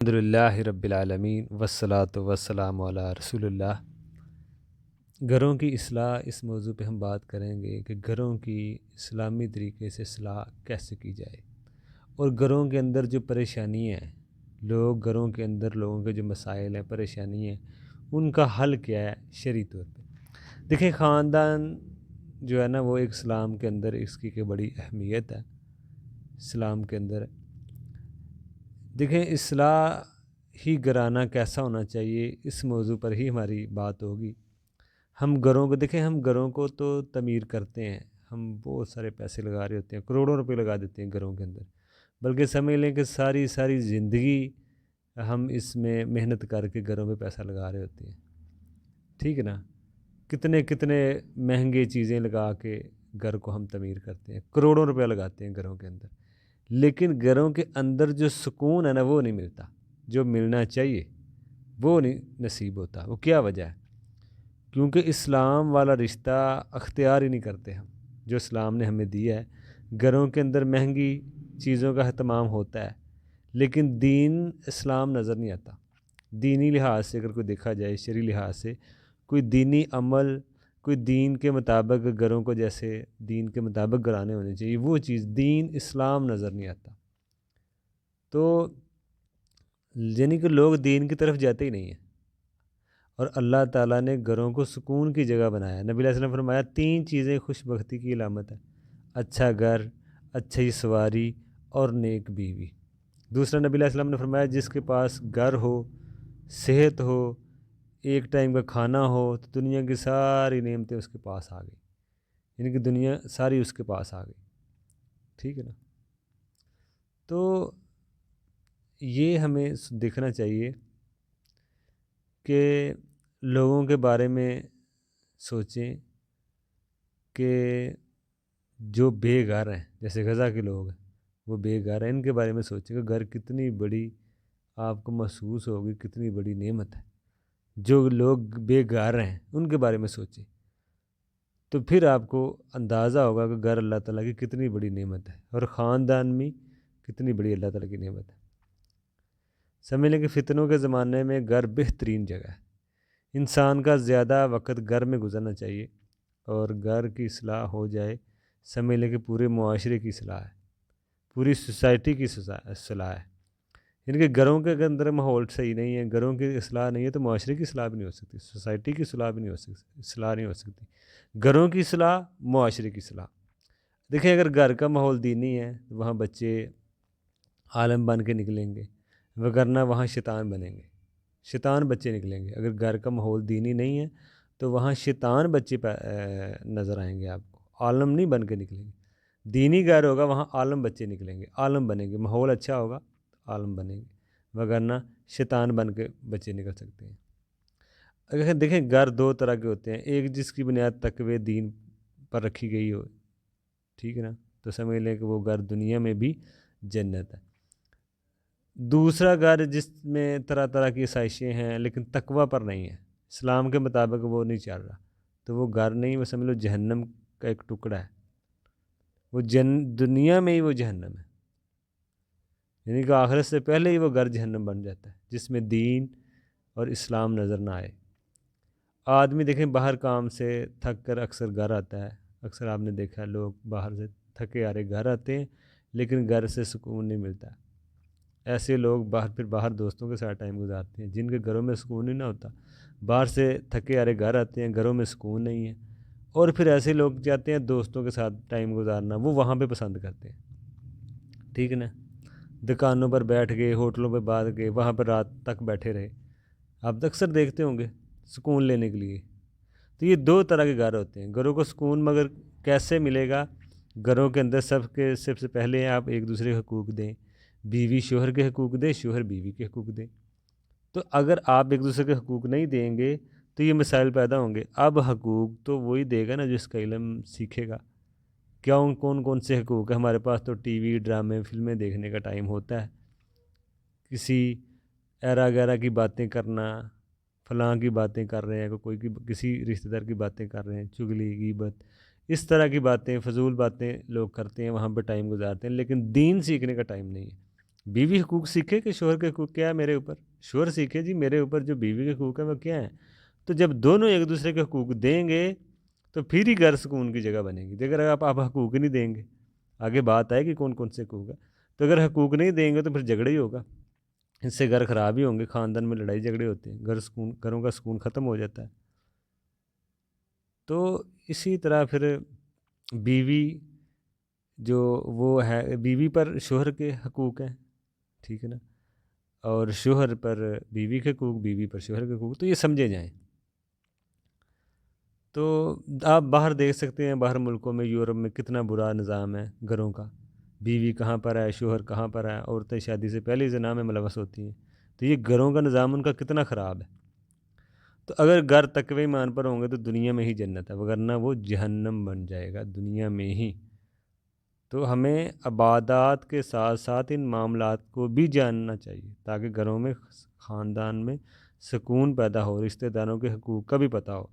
الحمدللہ رب العالمین والصلاۃ والسلام علی رسول اللہ۔ گھروں کی اصلاح، اس موضوع پہ ہم بات کریں گے کہ گھروں کی اسلامی طریقے سے اصلاح کیسے کی جائے، اور گھروں کے اندر جو پریشانیاں ہیں، گھروں کے اندر لوگوں کے جو مسائل ہیں، پریشانیاں ہیں، ان کا حل کیا ہے شرعی طور پہ۔ دیکھیں، خاندان جو ہے نا، وہ ایک اسلام کے اندر اس کی کہ بڑی اہمیت ہے اسلام کے اندر۔ دیکھیں، اصلاح ہی گھرانہ کیسا ہونا چاہیے، اس موضوع پر ہی ہماری بات ہوگی۔ ہم گھروں کو دیکھیں، ہم گھروں کو تو تعمیر کرتے ہیں، ہم بہت سارے پیسے لگا رہے ہوتے ہیں، کروڑوں روپے لگا دیتے ہیں گھروں کے اندر، بلکہ سمجھ لیں کہ ساری زندگی ہم اس میں محنت کر کے گھروں میں پیسہ لگا رہے ہوتے ہیں، ٹھیک ہے نا۔ کتنے مہنگے چیزیں لگا کے گھر کو ہم تعمیر کرتے ہیں، کروڑوں روپے لگاتے ہیں گھروں کے اندر، لیکن گھروں کے اندر جو سکون ہے نا، وہ نہیں ملتا، جو ملنا چاہیے وہ نہیں نصیب ہوتا۔ وہ کیا وجہ ہے؟ کیونکہ اسلام والا رشتہ اختیار ہی نہیں کرتے ہم، جو اسلام نے ہمیں دیا ہے۔ گھروں کے اندر مہنگی چیزوں کا اہتمام ہوتا ہے، لیکن دین اسلام نظر نہیں آتا۔ دینی لحاظ سے اگر کوئی دیکھا جائے، شرعی لحاظ سے کوئی دینی عمل، کوئی دین کے مطابق گھروں کو جیسے دین کے مطابق گھرانے ہونے چاہیے، وہ چیز دین اسلام نظر نہیں آتا۔ تو یعنی کہ لوگ دین کی طرف جاتے ہی نہیں ہیں، اور اللہ تعالیٰ نے گھروں کو سکون کی جگہ بنایا۔ نبی علیہ السلام نے فرمایا 3 چیزیں خوش بختی کی علامت ہے: اچھا گھر، اچھی سواری اور نیک بیوی۔ دوسرا، نبی علیہ السلام نے فرمایا جس کے پاس گھر ہو، صحت ہو، ایک ٹائم کا کھانا ہو، تو دنیا کی ساری نعمتیں اس کے پاس آ گئی، یعنی کہ دنیا ساری اس کے پاس آ گئی، ٹھیک ہے نا۔ تو یہ ہمیں دیکھنا چاہیے کہ لوگوں کے بارے میں سوچیں کہ جو بے گھر ہیں، جیسے غزہ کے لوگ ہیں، وہ بے گھر ہیں، ان کے بارے میں سوچیں کہ گھر کتنی بڑی آپ کو محسوس ہوگی، کتنی بڑی نعمت ہے۔ جو لوگ بے گھر ہیں ان کے بارے میں سوچیں، تو پھر آپ کو اندازہ ہوگا کہ گھر اللہ تعالیٰ کی کتنی بڑی نعمت ہے، اور خاندان میں کتنی بڑی اللہ تعالیٰ کی نعمت ہے۔ سمجھ لیں کہ فتنوں کے زمانے میں گھر بہترین جگہ ہے۔ انسان کا زیادہ وقت گھر میں گزرنا چاہیے، اور گھر کی اصلاح ہو جائے، سمجھ لیں کہ پورے معاشرے کی اصلاح ہے، پوری سوسائٹی کی اصلاح ہے۔ یعنی کہ گھروں کے اندر ماحول صحیح نہیں ہے، گھروں کی اصلاح نہیں ہے، تو معاشرے کی اصلاح بھی نہیں ہو سکتی، سوسائٹی کی اصلاح بھی نہیں ہو سکتی، اصلاح نہیں ہو سکتی۔ گھروں کی اصلاح، معاشرے کی اصلاح۔ دیکھیں، اگر گھر کا ماحول دینی ہے، وہاں بچے عالم بن کے نکلیں گے، وگرنہ وہاں شیطان بنیں گے، شیطان بچے نکلیں گے۔ اگر گھر کا ماحول دینی نہیں ہے تو وہاں شیطان بچے نظر آئیں گے، آپ کو عالم نہیں بن کے نکلیں گے۔ دینی گھر ہوگا، وہاں عالم بچے نکلیں گے، عالم بنیں گے، ماحول اچھا ہوگا تو عالم بنیں گے، وگرنہ شیطان بن کے بچے نکل سکتے ہیں۔ اگر دیکھیں، گھر 2 طرح کے ہوتے ہیں، ایک جس کی بنیاد تقوی دین پر رکھی گئی ہو، ٹھیک ہے نا، تو سمجھ لیں کہ وہ گھر دنیا میں بھی جنت ہے۔ دوسرا گھر جس میں طرح طرح کی آسائشیں ہیں لیکن تقوی پر نہیں ہے، اسلام کے مطابق وہ نہیں چل رہا، تو وہ گھر نہیں، وہ سمجھ لو جہنم کا ایک ٹکڑا ہے۔ وہ دنیا میں ہی وہ جہنم ہے، یعنی کہ آخرت سے پہلے ہی وہ گھر جہنم بن جاتا ہے، جس میں دین اور اسلام نظر نہ آئے۔ آدمی دیکھیں، باہر کام سے تھک کر اکثر گھر آتا ہے، اکثر آپ نے دیکھا ہے لوگ باہر سے تھکے آ رہے گھر آتے ہیں، لیکن گھر سے سکون نہیں ملتا۔ ایسے لوگ پھر باہر دوستوں کے ساتھ ٹائم گزارتے ہیں، جن کے گھروں میں سکون ہی نہ ہوتا، باہر سے تھکے آ رہے گھر آتے ہیں، گھروں میں سکون نہیں ہے، اور پھر ایسے لوگ چاہتے ہیں دوستوں کے ساتھ ٹائم گزارنا، وہ وہاں پہ پسند کرتے ہیں، ٹھیک ہے نا۔ دکانوں پر بیٹھ گئے، ہوٹلوں پہ بیٹھ گئے، وہاں پر رات تک بیٹھے رہے، آپ اکثر دیکھتے ہوں گے، سکون لینے کے لیے۔ تو یہ 2 طرح کے گھر ہوتے ہیں۔ گھروں کو سکون مگر کیسے ملے گا؟ گھروں کے اندر سب سے پہلے آپ ایک دوسرے کے حقوق دیں، بیوی شوہر کے حقوق دے، شوہر بیوی کے حقوق دیں۔ تو اگر آپ ایک دوسرے کے حقوق نہیں دیں گے تو یہ مسائل پیدا ہوں گے۔ اب حقوق تو وہی دے گا نا جس کا علم سیکھے گا۔ کون سے حقوق ہیں؟ ہمارے پاس تو ٹی وی، ڈرامے، فلمیں دیکھنے کا ٹائم ہوتا ہے، کسی ایرا غیرہ کی باتیں کرنا، فلاں کی باتیں کر رہے ہیں، کسی رشتہ دار کی باتیں کر رہے ہیں، چغلی، غیبت، اس طرح کی باتیں، فضول باتیں لوگ کرتے ہیں، وہاں پہ ٹائم گزارتے ہیں، لیکن دین سیکھنے کا ٹائم نہیں ہے۔ بیوی حقوق سیکھے کہ شوہر کے حقوق کیا ہے میرے اوپر، شوہر سیکھے جی میرے اوپر جو بیوی کے حقوق ہیں وہ کیا ہیں۔ تو جب دونوں ایک دوسرے کے حقوق دیں گے تو پھر ہی گھر سکون کی جگہ بنے گی۔ اگر آپ حقوق نہیں دیں گے، آگے بات آئے کہ کون کون سے حقوق ہیں، تو اگر حقوق نہیں دیں گے تو پھر جھگڑا ہی ہوگا، اس سے گھر خراب ہی ہوں گے، خاندان میں لڑائی جھگڑے ہوتے ہیں، گھروں کا سکون ختم ہو جاتا ہے۔ تو اسی طرح پھر بیوی جو وہ ہے، بیوی پر شوہر کے حقوق ہیں، ٹھیک ہے نا، اور شوہر پر بیوی کے حقوق، بیوی پر شوہر کے حقوق، تو یہ سمجھے جائیں۔ تو آپ باہر دیکھ سکتے ہیں، باہر ملکوں میں، یورپ میں کتنا برا نظام ہے گھروں کا، بیوی کہاں پر ہے، شوہر کہاں پر ہے، عورتیں شادی سے پہلے ہی زنا میں ملوث ہوتی ہیں۔ تو یہ گھروں کا نظام ان کا کتنا خراب ہے۔ تو اگر گھر تقوی ایمان پر ہوں گے تو دنیا میں ہی جنت ہے، وگرنہ وہ جہنم بن جائے گا دنیا میں ہی۔ تو ہمیں عبادات کے ساتھ ساتھ ان معاملات کو بھی جاننا چاہیے تاکہ گھروں میں، خاندان میں سکون پیدا ہو، رشتہ داروں کے حقوق کا بھی پتہ ہو۔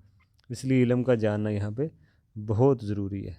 اس لیے علم کا جاننا یہاں پہ بہت ضروری ہے۔